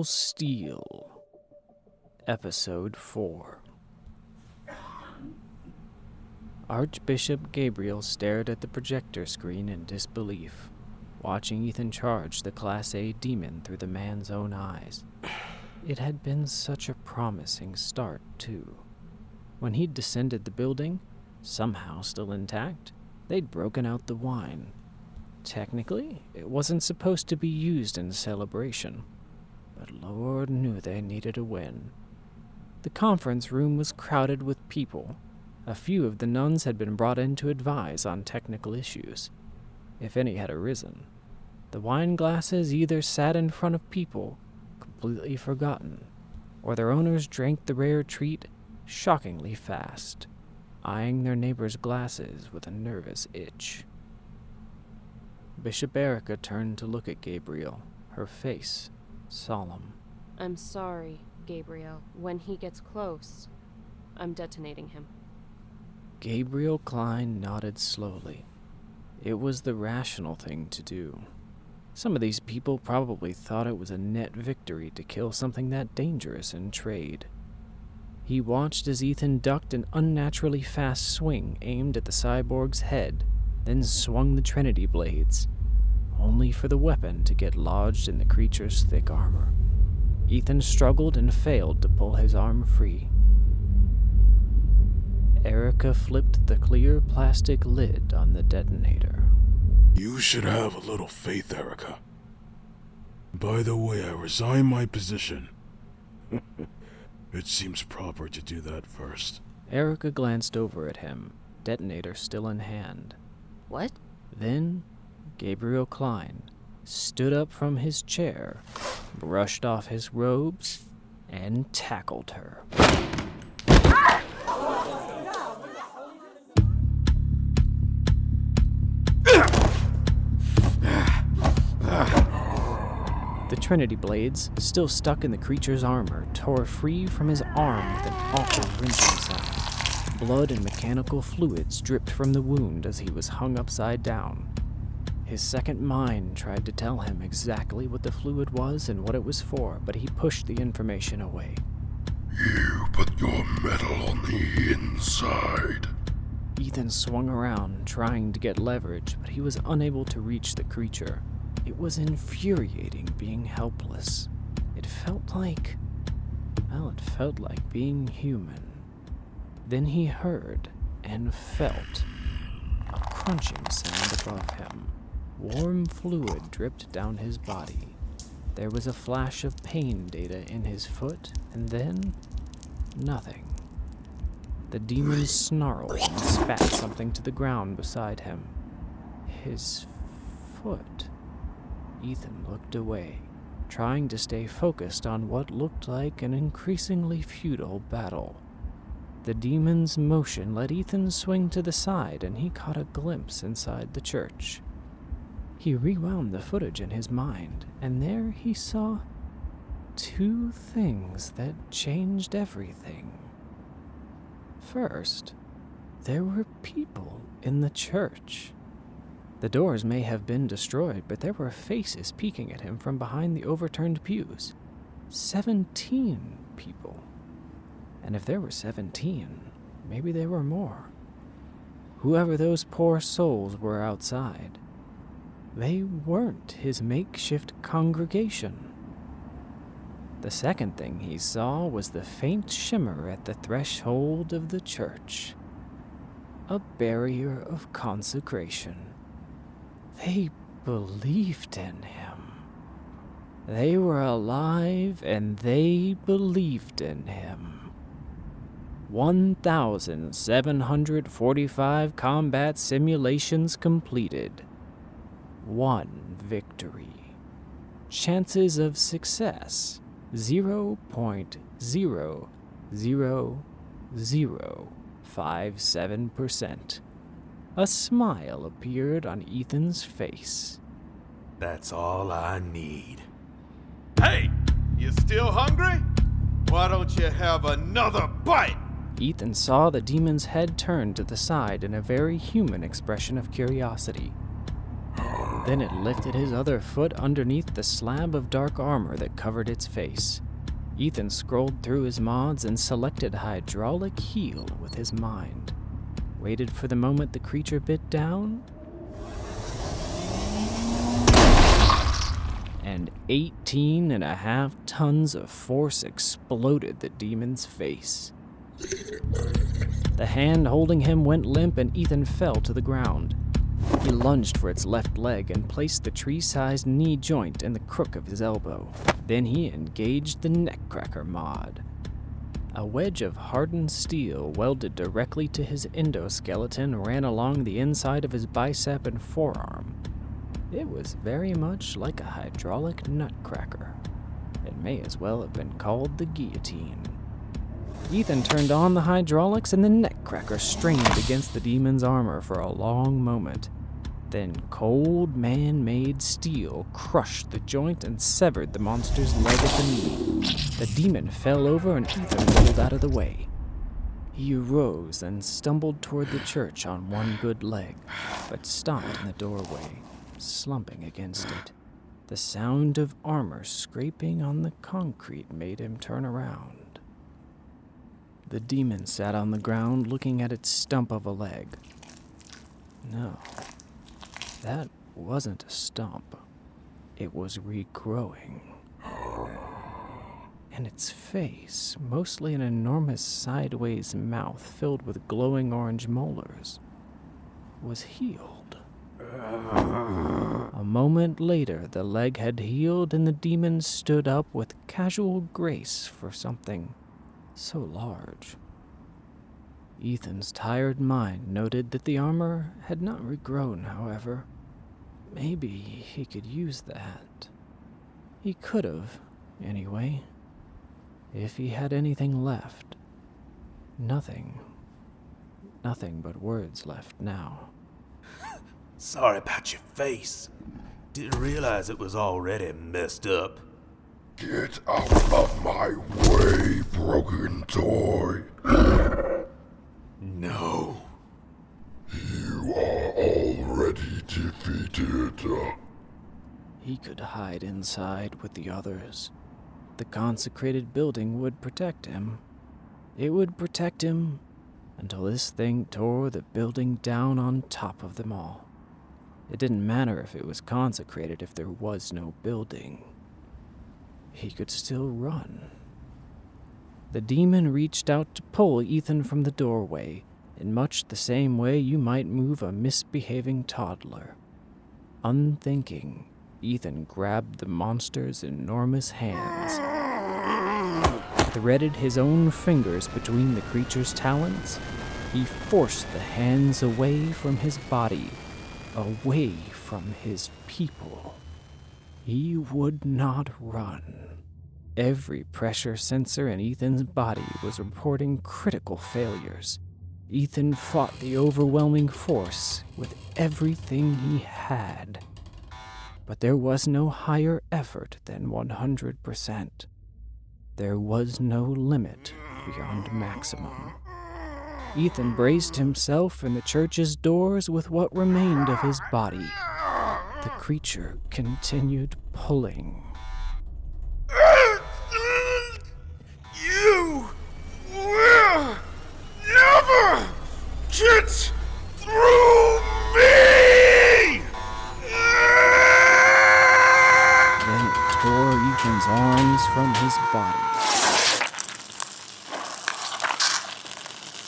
Full Steel, Episode 4. Archbishop Gabriel stared at the projector screen in disbelief, watching Ethan charge the Class A demon through the man's own eyes. It had been such a promising start, too. When he'd descended the building, somehow still intact, they'd broken out the wine. Technically, it wasn't supposed to be used in celebration, but Lord knew they needed a win. The conference room was crowded with people. A few of the nuns had been brought in to advise on technical issues, if any had arisen. The wine glasses either sat in front of people, completely forgotten, or their owners drank the rare treat shockingly fast, eyeing their neighbors' glasses with a nervous itch. Bishop Erika turned to look at Gabriel, her face solemn. I'm sorry, Gabriel. When he gets close, I'm detonating him. Gabriel Cline nodded slowly. It was the rational thing to do. Some of these people probably thought it was a net victory to kill something that dangerous in trade. He watched as Ethan ducked an unnaturally fast swing aimed at the cyborg's head, then swung the Trinity blades, only for the weapon to get lodged in the creature's thick armor. Ethan struggled and failed to pull his arm free. Erika flipped the clear plastic lid on the detonator. You should have a little faith, Erika. By the way, I resign my position. It seems proper to do that first. Erika glanced over at him, detonator still in hand. What? Then, Gabriel Cline stood up from his chair, brushed off his robes, and tackled her. The Trinity blades, still stuck in the creature's armor, tore free from his arm with an awful wrenching sound. Blood and mechanical fluids dripped from the wound as he was hung upside down. His second mind tried to tell him exactly what the fluid was and what it was for, but he pushed the information away. You put your metal on the inside. Ethan swung around, trying to get leverage, but he was unable to reach the creature. It was infuriating being helpless. It felt like being human. Then he heard and felt a crunching sound above him. Warm fluid dripped down his body. There was a flash of pain data in his foot, and then nothing. The demon snarled and spat something to the ground beside him. His foot. Ethan looked away, trying to stay focused on what looked like an increasingly futile battle. The demon's motion let Ethan swing to the side, and he caught a glimpse inside the church. He rewound the footage in his mind, and there he saw two things that changed everything. First, there were people in the church. The doors may have been destroyed, but there were faces peeking at him from behind the overturned pews. 17 people. And if there were 17, maybe there were more. Whoever those poor souls were outside, they weren't his makeshift congregation. The second thing he saw was the faint shimmer at the threshold of the church. A barrier of consecration. They believed in him. They were alive and they believed in him. 1,745 combat simulations completed. 1 victory. Chances of success 0.00057%. A smile appeared on Ethan's face. That's all I need. Hey, you still hungry? Why don't you have another bite? Ethan saw the demon's head turn to the side in a very human expression of curiosity. Then it lifted his other foot underneath the slab of dark armor that covered its face. Ethan scrolled through his mods and selected hydraulic heel with his mind. Waited for the moment the creature bit down, and 18.5 tons of force exploded the demon's face. The hand holding him went limp and Ethan fell to the ground. He lunged for its left leg and placed the tree-sized knee joint in the crook of his elbow. Then he engaged the neckcracker mod. A wedge of hardened steel welded directly to his endoskeleton ran along the inside of his bicep and forearm. It was very much like a hydraulic nutcracker. It may as well have been called the guillotine. Ethan turned on the hydraulics and the neckcracker strained against the demon's armor for a long moment. Then cold man-made steel crushed the joint and severed the monster's leg at the knee. The demon fell over and Ethan rolled out of the way. He arose and stumbled toward the church on one good leg, but stopped in the doorway, slumping against it. The sound of armor scraping on the concrete made him turn around. The demon sat on the ground looking at its stump of a leg. No, that wasn't a stump. It was regrowing. And its face, mostly an enormous sideways mouth filled with glowing orange molars, was healed. A moment later, the leg had healed and the demon stood up with casual grace for something so large. Ethan's tired mind noted that the armor had not regrown, however. Maybe he could use that. He could have, anyway, if he had anything left. Nothing but words left now. Sorry about your face. Didn't realize it was already messed up. Get out of my way, broken toy. No. You are already defeated. He could hide inside with the others. The consecrated building would protect him. It would protect him until this thing tore the building down on top of them all. It didn't matter if it was consecrated if there was no building. He could still run. The demon reached out to pull Ethan from the doorway, in much the same way you might move a misbehaving toddler. Unthinking, Ethan grabbed the monster's enormous hands, threaded his own fingers between the creature's talons. He forced the hands away from his body, away from his people. He would not run. Every pressure sensor in Ethan's body was reporting critical failures. Ethan fought the overwhelming force with everything he had. But there was no higher effort than 100%. There was no limit beyond maximum. Ethan braced himself in the church's doors with what remained of his body. The creature continued pulling. You will never get through me! Then it tore Ethan's arms from his body.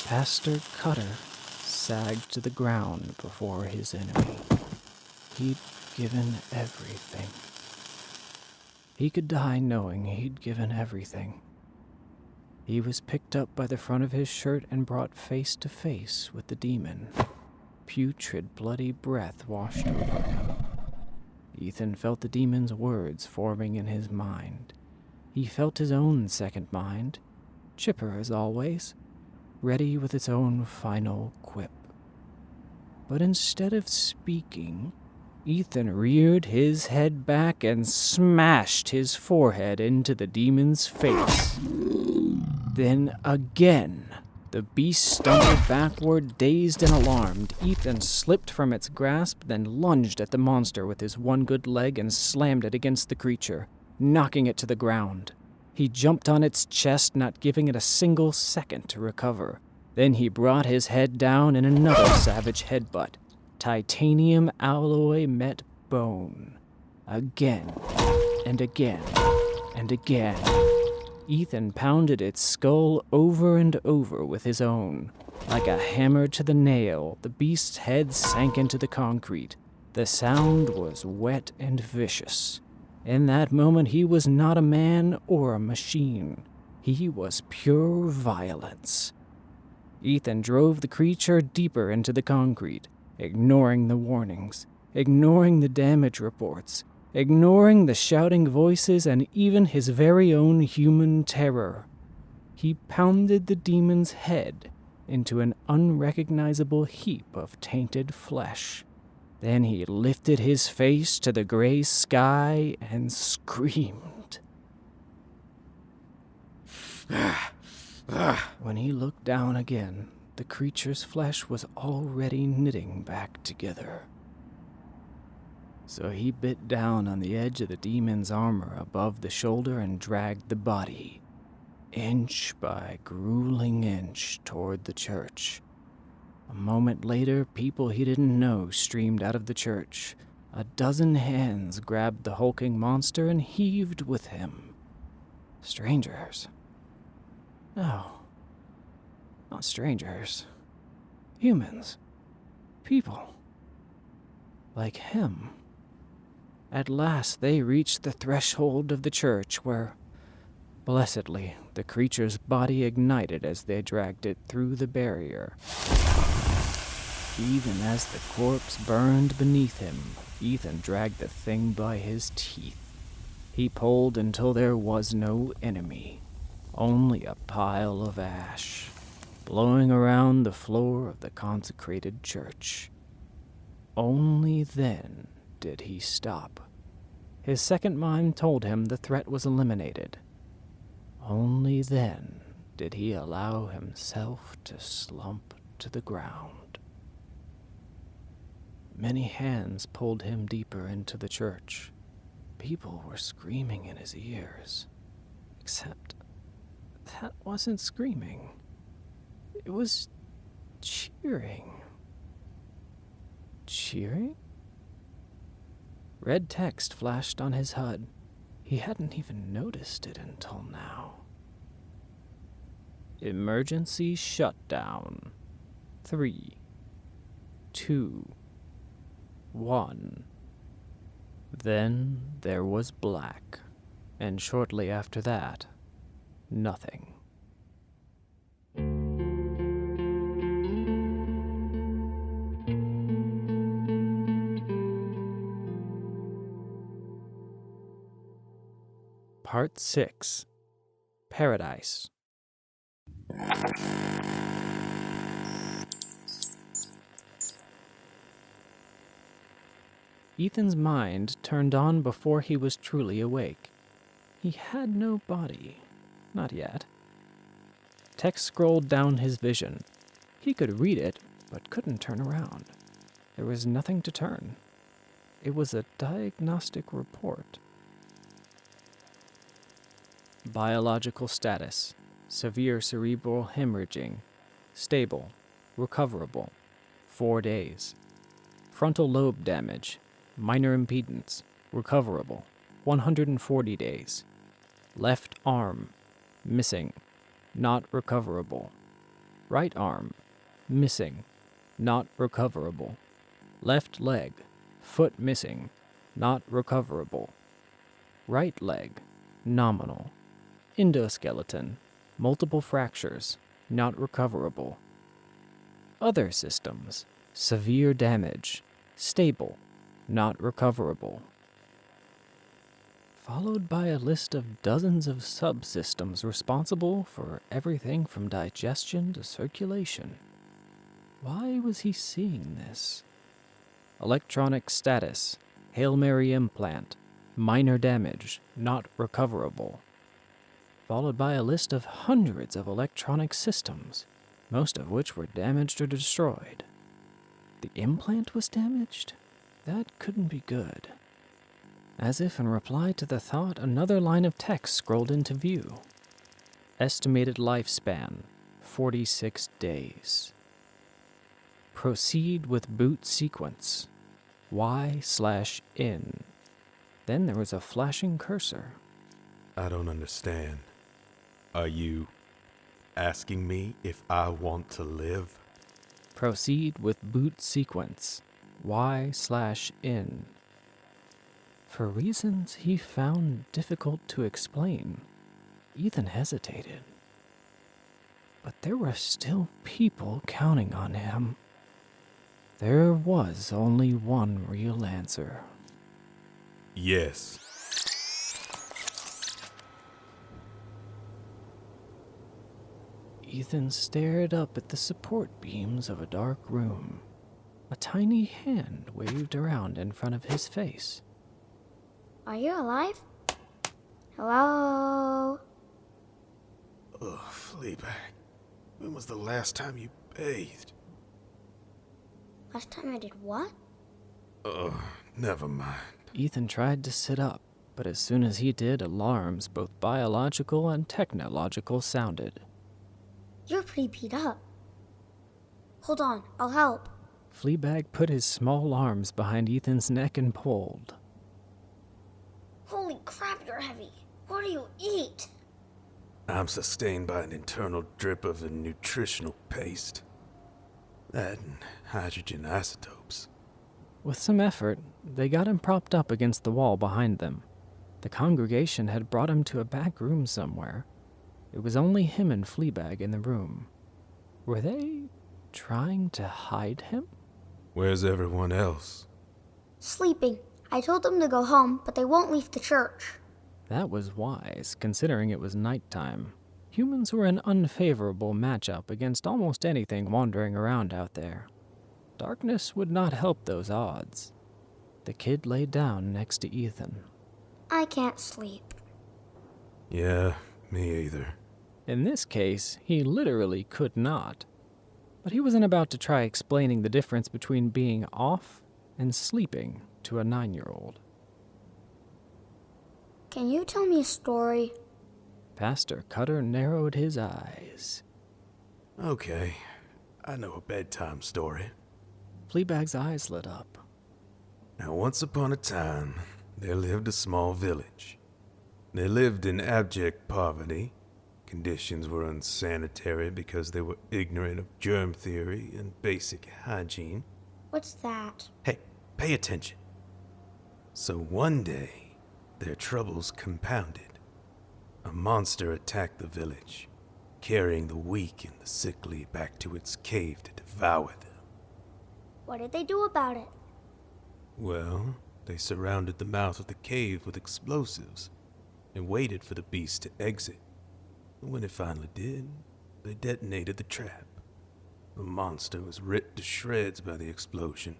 Pastor Cutter sagged to the ground before his enemy. He'd given everything. He could die knowing he'd given everything. He was picked up by the front of his shirt and brought face to face with the demon. Putrid, bloody breath washed over him. Ethan felt the demon's words forming in his mind. He felt his own second mind, chipper as always, ready with its own final quip. But instead of speaking, Ethan reared his head back and smashed his forehead into the demon's face. Then again, The beast stumbled backward, dazed and alarmed. Ethan slipped from its grasp, then lunged at the monster with his one good leg and slammed it against the creature, knocking it to the ground. He jumped on its chest, not giving it a single second to recover. Then he brought his head down in another savage headbutt. Titanium alloy met bone. Again, and again, and again. Ethan pounded its skull over and over with his own. Like a hammer to the nail, the beast's head sank into the concrete. The sound was wet and vicious. In that moment, he was not a man or a machine. He was pure violence. Ethan drove the creature deeper into the concrete, ignoring the warnings, ignoring the damage reports, ignoring the shouting voices and even his very own human terror. He pounded the demon's head into an unrecognizable heap of tainted flesh. Then he lifted his face to the gray sky and screamed. When he looked down again, the creature's flesh was already knitting back together. So he bit down on the edge of the demon's armor above the shoulder and dragged the body, inch by grueling inch, toward the church. A moment later, people he didn't know streamed out of the church. A dozen hands grabbed the hulking monster and heaved with him. Strangers. No. Not strangers. Humans. People. Like him. At last they reached the threshold of the church where, blessedly, the creature's body ignited as they dragged it through the barrier. Even as the corpse burned beneath him, Ethan dragged the thing by his teeth. He pulled until there was no enemy, only a pile of ash, blowing around the floor of the consecrated church. Only then did he stop. His second mind told him the threat was eliminated. Only then did he allow himself to slump to the ground. Many hands pulled him deeper into the church. People were screaming in his ears. Except that wasn't screaming. It was cheering. Cheering? Red text flashed on his HUD. He hadn't even noticed it until now. Emergency shutdown. 3, 2, 1. Then there was black, and shortly after that, nothing. Part 6. Paradise. Ethan's mind turned on before he was truly awake. He had no body. Not yet. Text scrolled down his vision. He could read it, but couldn't turn around. There was nothing to turn. It was a diagnostic report. Biological status: severe cerebral hemorrhaging, stable, recoverable, 4 days. Frontal lobe damage, minor impedance, recoverable, 140 days. Left arm, missing, not recoverable. Right arm, missing, not recoverable. Left leg, foot missing, not recoverable. Right leg, nominal. Endoskeleton, multiple fractures, not recoverable. Other systems, severe damage, stable, not recoverable. Followed by a list of dozens of subsystems responsible for everything from digestion to circulation. Why was he seeing this? Electronic status, Hail Mary implant, minor damage, not recoverable. Followed by a list of hundreds of electronic systems. most of which were damaged or destroyed. The implant was damaged? That couldn't be good. As if in reply to the thought, another line of text scrolled into view. Estimated lifespan, 46 days. Proceed with boot sequence, Y/in. Then there was a flashing cursor. I don't understand. Are you asking me if I want to live? Proceed with boot sequence, Y/in. For reasons he found difficult to explain, Ethan hesitated. But there were still people counting on him. There was only one real answer. Yes. Ethan stared up at the support beams of a dark room. A tiny hand waved around in front of his face. Are you alive? Hello? Ugh, Fleabag. When was the last time you bathed? Last time I did what? Ugh, never mind. Ethan tried to sit up, but as soon as he did, alarms, both biological and technological, sounded. You're pretty beat up. Hold on, I'll help. Fleabag put his small arms behind Ethan's neck and pulled. Holy crap, you're heavy. What do you eat? I'm sustained by an internal drip of a nutritional paste. That and hydrogen isotopes. With some effort, they got him propped up against the wall behind them. The congregation had brought him to a back room somewhere. It was only him and Fleabag in the room. Were they trying to hide him? Where's everyone else? Sleeping. I told them to go home, but they won't leave the church. That was wise, considering it was nighttime. Humans were an unfavorable matchup against almost anything wandering around out there. Darkness would not help those odds. The kid lay down next to Ethan. I can't sleep. Yeah, me either. In this case, he literally could not. But he wasn't about to try explaining the difference between being off and sleeping to a 9-year-old. Can you tell me a story? Pastor Cutter narrowed his eyes. Okay, I know a bedtime story. Fleabag's eyes lit up. Now, once upon a time, there lived a small village. They lived in abject poverty. Conditions were unsanitary because they were ignorant of germ theory and basic hygiene. What's that? Hey, pay attention. So one day, their troubles compounded. A monster attacked the village, carrying the weak and the sickly back to its cave to devour them. What did they do about it? Well, they surrounded the mouth of the cave with explosives and waited for the beast to exit. And when it finally did, they detonated the trap. The monster was ripped to shreds by the explosion.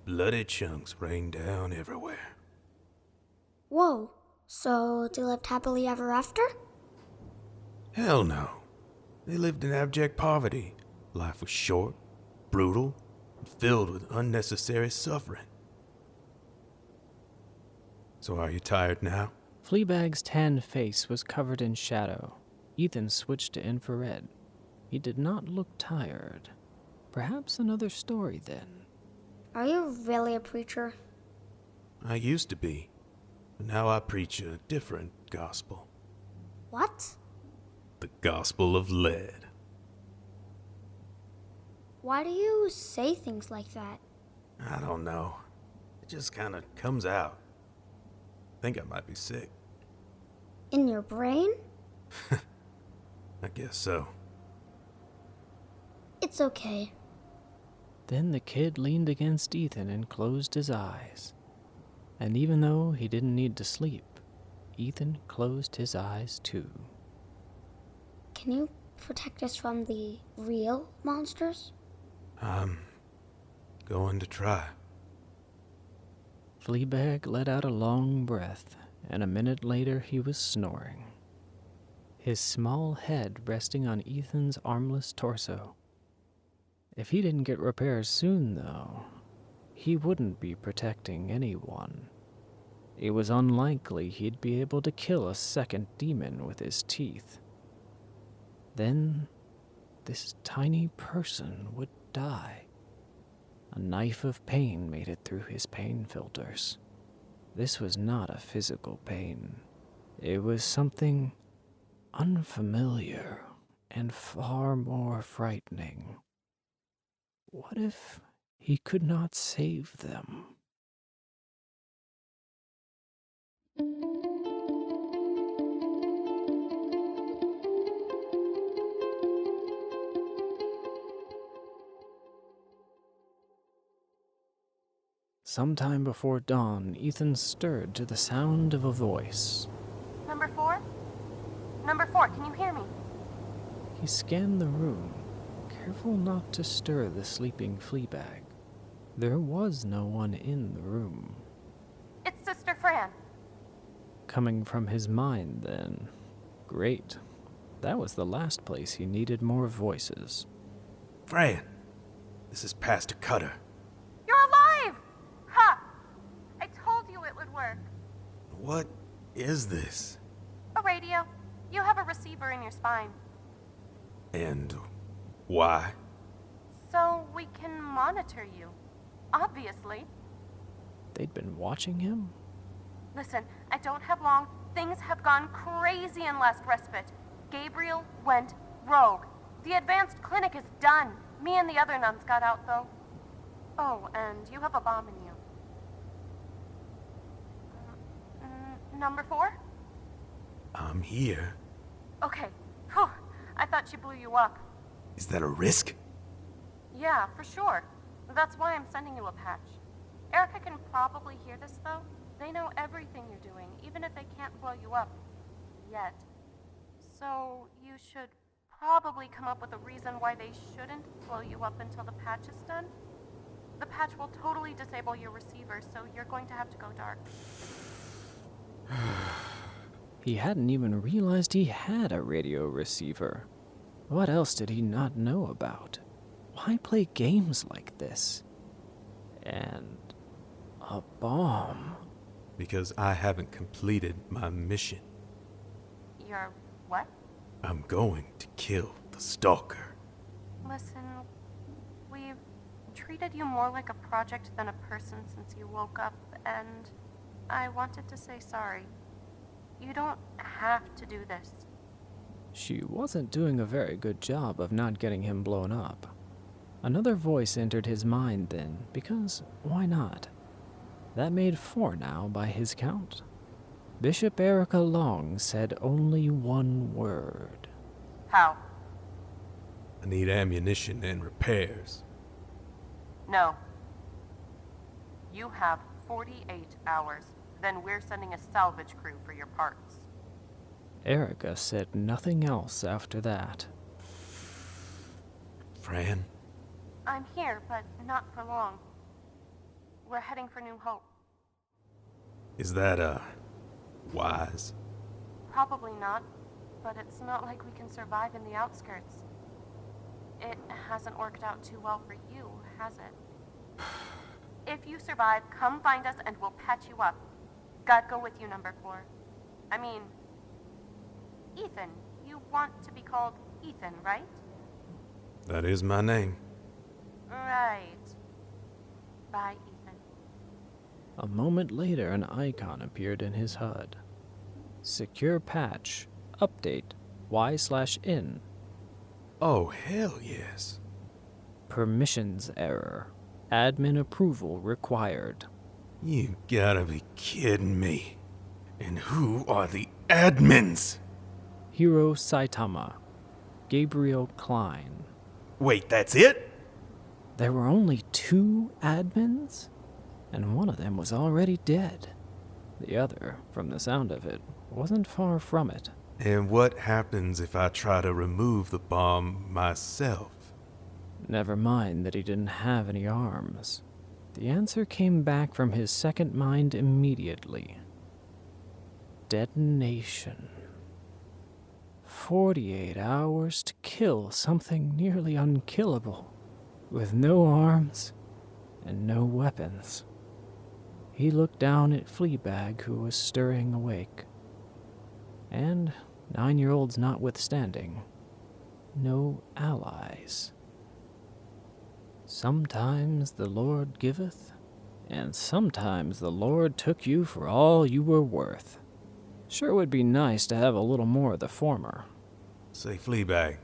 Bloody chunks rained down everywhere. Whoa, so they lived happily ever after? Hell no. They lived in abject poverty. Life was short, brutal, and filled with unnecessary suffering. So are you tired now? Fleabag's tanned face was covered in shadow. Ethan switched to infrared. He did not look tired. Perhaps another story, then. Are you really a preacher? I used to be, but now I preach a different gospel. What? The gospel of lead. Why do you say things like that? I don't know. It just kind of comes out. I think I might be sick. In your brain? I guess so. It's okay. Then the kid leaned against Ethan and closed his eyes. And even though he didn't need to sleep, Ethan closed his eyes too. Can you protect us from the real monsters? I'm going to try. Fleabag let out a long breath, and a minute later he was snoring. his small head resting on Ethan's armless torso. If he didn't get repairs soon, though, he wouldn't be protecting anyone. It was unlikely he'd be able to kill a second demon with his teeth. Then, this tiny person would die. A knife of pain made it through his pain filters. This was not a physical pain. It was something unfamiliar and far more frightening. What if he could not save them? Sometime before dawn, Ethan stirred to the sound of a voice. Number 4? Number 4, can you hear me? He scanned the room, careful not to stir the sleeping Fleabag. There was no one in the room. It's Sister Fran. Coming from his mind, then. Great. That was the last place he needed more voices. Fran, this is Pastor Cutter. You're alive! Ha! I told you it would work. What is this? A radio. You have a receiver in your spine. And why? So we can monitor you. Obviously. They'd been watching him? Listen, I don't have long. Things have gone crazy in last respite. Gabriel went rogue. The advanced clinic is done. Me and the other nuns got out, though. Oh, and you have a bomb in you. Number 4? I'm here. Okay. Whew. I thought she blew you up. Is that a risk? Yeah, for sure. That's why I'm sending you a patch. Erica can probably hear this, though. They know everything you're doing, even if they can't blow you up. Yet. So, you should probably come up with a reason why they shouldn't blow you up until the patch is done. The patch will totally disable your receiver, so you're going to have to go dark. He hadn't even realized he had a radio receiver. What else did he not know about? Why play games like this? And a bomb. Because I haven't completed my mission. You're what? I'm going to kill the stalker. Listen, we've treated you more like a project than a person since you woke up, and I wanted to say sorry. You don't have to do this. She wasn't doing a very good job of not getting him blown up. Another voice entered his mind then, because why not? That made 4 now by his count. Bishop Erica Long said only one word. How? I need ammunition and repairs. No. You have 48 hours. Then we're sending a salvage crew for your parts. Erica said nothing else after that. Fran? I'm here, but not for long. We're heading for New Hope. Is that, wise? Probably not, but it's not like we can survive in the outskirts. It hasn't worked out too well for you, has it? If you survive, come find us and we'll patch you up. God go with you, number 4. I mean, Ethan. You want to be called Ethan, right? That is my name. Right. Bye, Ethan. A moment later, an icon appeared in his HUD. Secure patch. Update. Y/in. Oh, hell yes. Permissions error. Admin approval required. You gotta be kidding me. And who are the admins? Hiro Saitama. Gabriel Cline. Wait, that's it? There were only 2 admins? And one of them was already dead. The other, from the sound of it, wasn't far from it. And what happens if I try to remove the bomb myself? Never mind that he didn't have any arms. The answer came back from his second mind immediately. Detonation. 48 hours to kill something nearly unkillable, with no arms and no weapons. He looked down at Fleabag, who was stirring awake. And, 9-year-olds notwithstanding, no allies. Sometimes the Lord giveth, and sometimes the Lord took you for all you were worth. Sure would be nice to have a little more of the former. Say, Fleabag,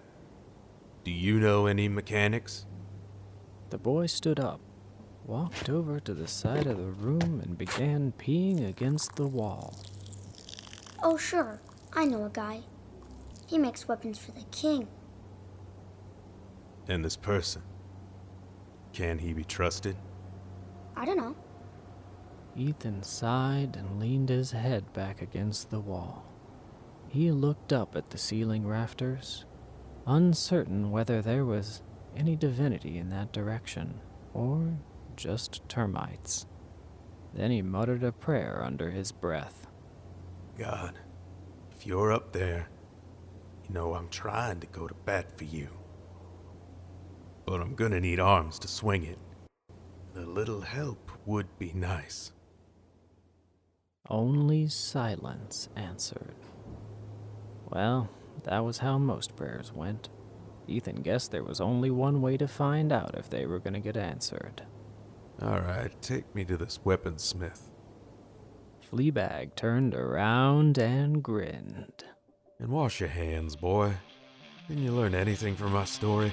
do you know any mechanics? The boy stood up, walked over to the side of the room, and began peeing against the wall. Oh, sure. I know a guy. He makes weapons for the king. And this person, can he be trusted? I don't know. Ethan sighed and leaned his head back against the wall. He looked up at the ceiling rafters, uncertain whether there was any divinity in that direction, or just termites. Then he muttered a prayer under his breath. God, if you're up there, you know I'm trying to go to bat for you. But I'm gonna need arms to swing it. A little help would be nice. Only silence answered. Well, that was how most prayers went. Ethan guessed there was only one way to find out if they were going to get answered. All right, take me to this weaponsmith. Fleabag turned around and grinned. And wash your hands, boy. Didn't you learn anything from my story?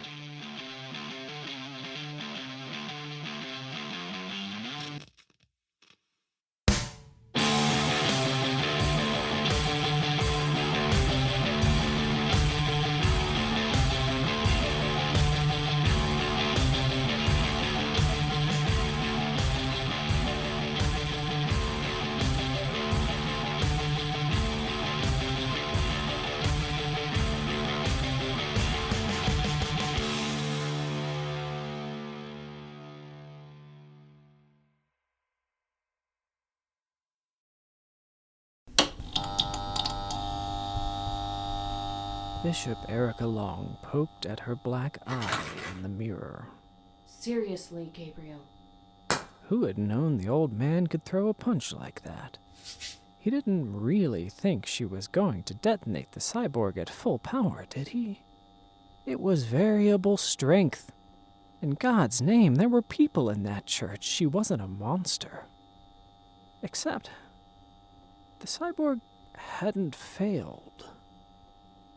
Bishop Erica Long poked at her black eye in the mirror. Seriously, Gabriel. Who had known the old man could throw a punch like that? He didn't really think she was going to detonate the cyborg at full power, did he? It was variable strength. In God's name, there were people in that church. She wasn't a monster. Except, the cyborg hadn't failed.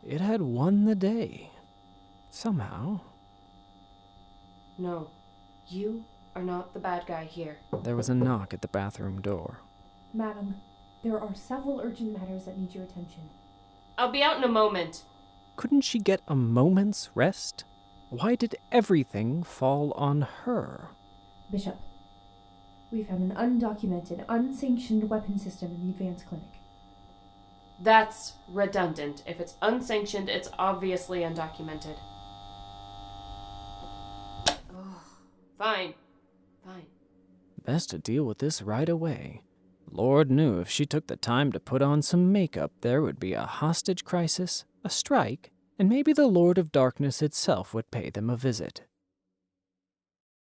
It had won the day. Somehow. No, you are not the bad guy here. There was a knock at the bathroom door. Madam, there are several urgent matters that need your attention. I'll be out in a moment. Couldn't she get a moment's rest? Why did everything fall on her? Bishop, we found an undocumented, unsanctioned weapon system in the advanced clinic. That's redundant. If it's unsanctioned, it's obviously undocumented. Oh, fine. Best to deal with this right away. Lord knew if she took the time to put on some makeup, there would be a hostage crisis, a strike, and maybe the Lord of Darkness itself would pay them a visit.